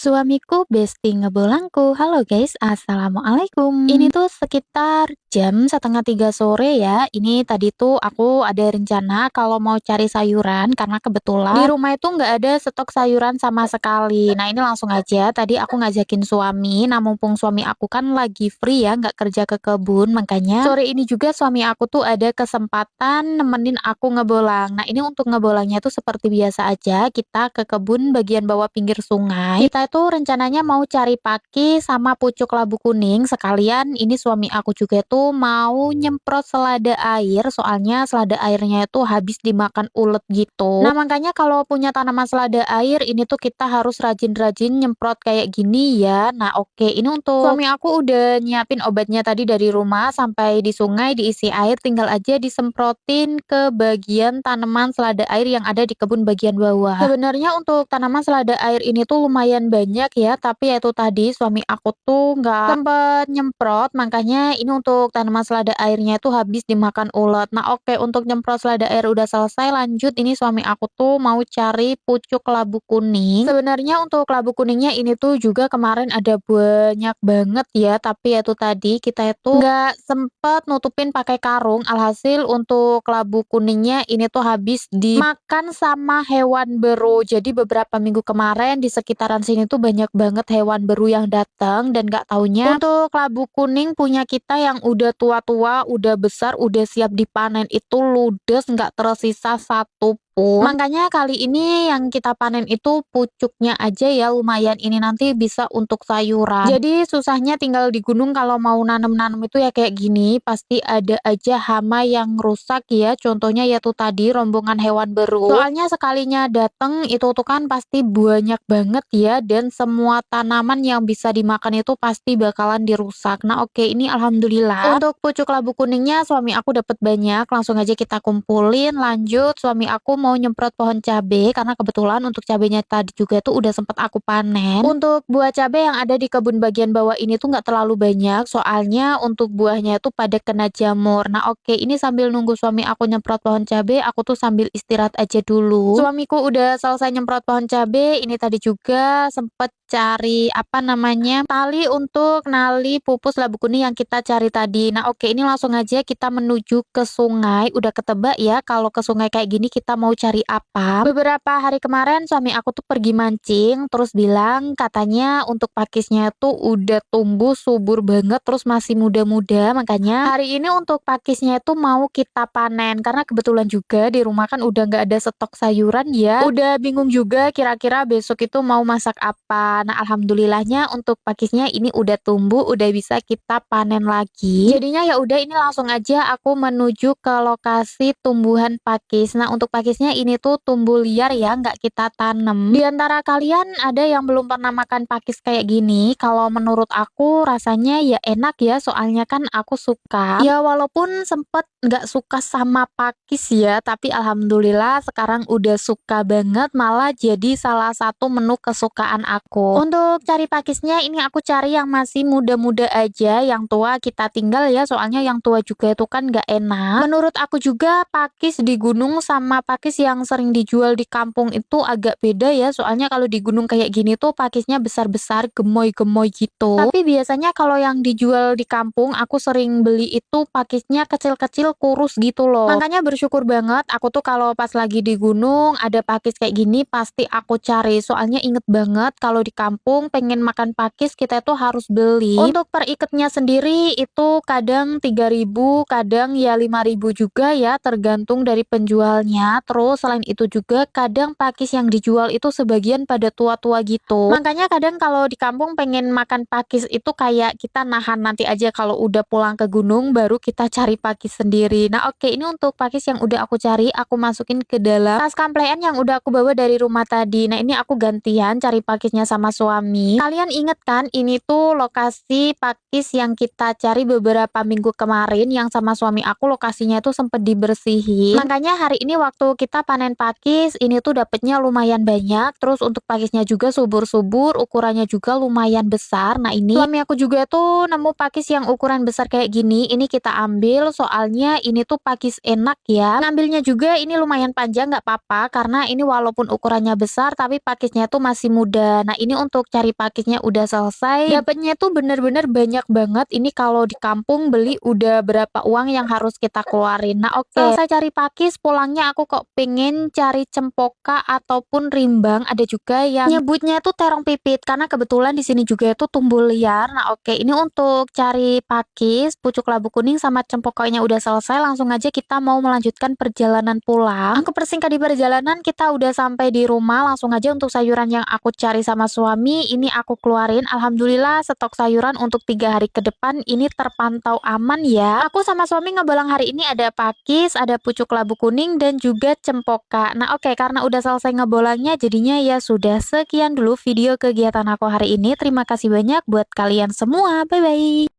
Suamiku besti ngebolangku. Halo guys, assalamualaikum. Ini tuh sekitar jam setengah tiga sore ya. Ini tadi tuh aku ada rencana kalau mau cari sayuran karena kebetulan di rumah itu nggak ada stok sayuran sama sekali. Nah ini langsung aja tadi aku ngajakin suami. Nah mumpung suami aku kan lagi free ya, nggak kerja ke kebun, makanya sore ini juga suami aku tuh ada kesempatan nemenin aku ngebolang. Nah ini untuk ngebolangnya tuh seperti biasa aja. Kita ke kebun bagian bawah pinggir sungai. Kita itu rencananya mau cari paki sama pucuk labu kuning. Sekalian ini suami aku juga tuh mau nyemprot selada air. Soalnya selada airnya itu habis dimakan ulet gitu. Nah makanya kalau punya tanaman selada air ini tuh kita harus rajin-rajin nyemprot kayak gini ya. Nah oke, ini untuk suami aku udah nyiapin obatnya tadi dari rumah. Sampai di sungai diisi air, tinggal aja disemprotin ke bagian tanaman selada air yang ada di kebun bagian bawah. Sebenarnya untuk tanaman selada air ini tuh lumayan banyak ya, tapi ya itu tadi suami aku tuh nggak sempet nyemprot, makanya ini untuk tanaman selada airnya tuh habis dimakan ulet. Nah oke, untuk nyemprot selada air udah selesai, lanjut ini suami aku tuh mau cari pucuk labu kuning. Sebenarnya untuk labu kuningnya ini tuh juga kemarin ada banyak banget ya, tapi ya itu tadi kita itu nggak sempet nutupin pakai karung. Alhasil untuk labu kuningnya ini tuh habis dimakan sama hewan beru. Jadi beberapa minggu kemarin di sekitaran sini tuh banyak banget hewan beru yang datang, dan gak taunya untuk labu kuning punya kita yang udah tua-tua, udah besar, udah siap dipanen itu ludes, nggak tersisa satu pun. Makanya kali ini yang kita panen itu pucuknya aja ya, lumayan ini nanti bisa untuk sayuran. Jadi susahnya tinggal di gunung kalau mau nanam-nanam itu ya kayak gini, pasti ada aja hama yang rusak ya. Contohnya ya tuh tadi rombongan hewan beru. Soalnya sekalinya dateng itu tuh kan pasti banyak banget ya, dan semua tanaman yang bisa dimakan itu pasti bakalan dirusak. Nah oke, ini alhamdulillah untuk pucuk labu kuningnya suami aku dapat banyak. Langsung aja kita kumpulin, lanjut suami aku mau nyemprot pohon cabe karena kebetulan untuk cabenya tadi juga tuh udah sempet aku panen. Untuk buah cabe yang ada di kebun bagian bawah ini tuh nggak terlalu banyak, soalnya untuk buahnya itu pada kena jamur. Nah oke, ini sambil nunggu suami aku nyemprot pohon cabe, aku tuh sambil istirahat aja dulu. Suamiku udah selesai nyemprot pohon cabe, ini tadi juga sempet cari apa namanya tali untuk nali pupus labu kuning yang kita cari tadi. Nah oke, ini langsung aja kita menuju ke sungai. Udah ketebak ya kalau ke sungai kayak gini kita mau cari apa. Beberapa hari kemarin suami aku tuh pergi mancing, terus bilang katanya untuk pakisnya tuh udah tumbuh subur banget, terus masih muda-muda. Makanya hari ini untuk pakisnya itu mau kita panen karena kebetulan juga di rumah kan udah nggak ada stok sayuran ya. Udah bingung juga kira-kira besok itu mau masak apa. Nah alhamdulillahnya untuk pakisnya ini udah tumbuh, udah bisa kita panen lagi. Jadinya ya udah, ini langsung aja aku menuju ke lokasi tumbuhan pakis. Nah untuk pakisnya ini tuh tumbuh liar ya, nggak kita tanam. Di antara kalian ada yang belum pernah makan pakis kayak gini? Kalau menurut aku rasanya ya enak ya, soalnya kan aku suka. Ya walaupun sempet nggak suka sama pakis ya, tapi alhamdulillah sekarang udah suka banget, malah jadi salah satu menu kesukaan aku. Untuk cari pakisnya ini aku cari yang masih muda-muda aja, yang tua kita tinggal ya, soalnya yang tua juga itu kan nggak enak. Menurut aku juga pakis di gunung sama pakis yang sering dijual di kampung itu agak beda ya, soalnya kalau di gunung kayak gini tuh pakisnya besar-besar, gemoy-gemoy gitu. Tapi biasanya kalau yang dijual di kampung aku sering beli itu pakisnya kecil-kecil kurus gitu loh. Makanya bersyukur banget aku tuh kalau pas lagi di gunung ada pakis kayak gini pasti aku cari, soalnya inget banget kalau di kampung pengen makan pakis kita itu harus beli. Untuk per iketnya sendiri itu kadang 3.000, kadang ya 5.000 juga ya, tergantung dari penjualnya. Terus selain itu juga kadang pakis yang dijual itu sebagian pada tua-tua gitu. Makanya kadang kalau di kampung pengen makan pakis itu kayak kita nahan nanti aja, kalau udah pulang ke gunung baru kita cari pakis sendiri. Nah oke, ini untuk pakis yang udah aku cari aku masukin ke dalam tas kamplean yang udah aku bawa dari rumah tadi. Nah ini aku gantian cari pakisnya sama suami. Kalian inget kan ini tuh lokasi pakis yang kita cari beberapa minggu kemarin, yang sama suami aku lokasinya tuh sempet dibersihin. Makanya hari ini waktu kita panen pakis, ini tuh dapetnya lumayan banyak, terus untuk pakisnya juga subur-subur, ukurannya juga lumayan besar. Nah, ini suami aku juga tuh nemu pakis yang ukuran besar kayak gini, ini kita ambil soalnya ini tuh pakis enak ya. Ngambilnya juga ini lumayan panjang nggak apa-apa, karena ini walaupun ukurannya besar, tapi pakisnya tuh masih muda. Nah, ini untuk cari pakisnya udah selesai, dapetnya tuh bener-bener banyak banget. Ini kalau di kampung beli udah berapa uang yang harus kita keluarin. Nah, oke, selesai cari pakis, pulangnya aku kok pengen cari cempoka ataupun rimbang. Ada juga yang nyebutnya tuh terong pipit, karena kebetulan di sini juga itu tumbuh liar. Nah, oke, ini untuk cari pakis, pucuk labu kuning sama cempokanya udah selesai, langsung aja kita mau melanjutkan perjalanan pulang. Aku persingkat di perjalanan, kita udah sampai di rumah, langsung aja untuk sayuran yang aku cari sama suami, ini aku keluarin. Alhamdulillah stok sayuran untuk 3 hari ke depan ini terpantau aman ya. Aku sama suami ngebalang hari ini ada pakis, ada pucuk labu kuning, dan juga cempoka. Nah, oke, karena udah selesai ngebolangnya, jadinya ya sudah sekian dulu video kegiatan aku hari ini. Terima kasih banyak buat kalian semua. Bye-bye.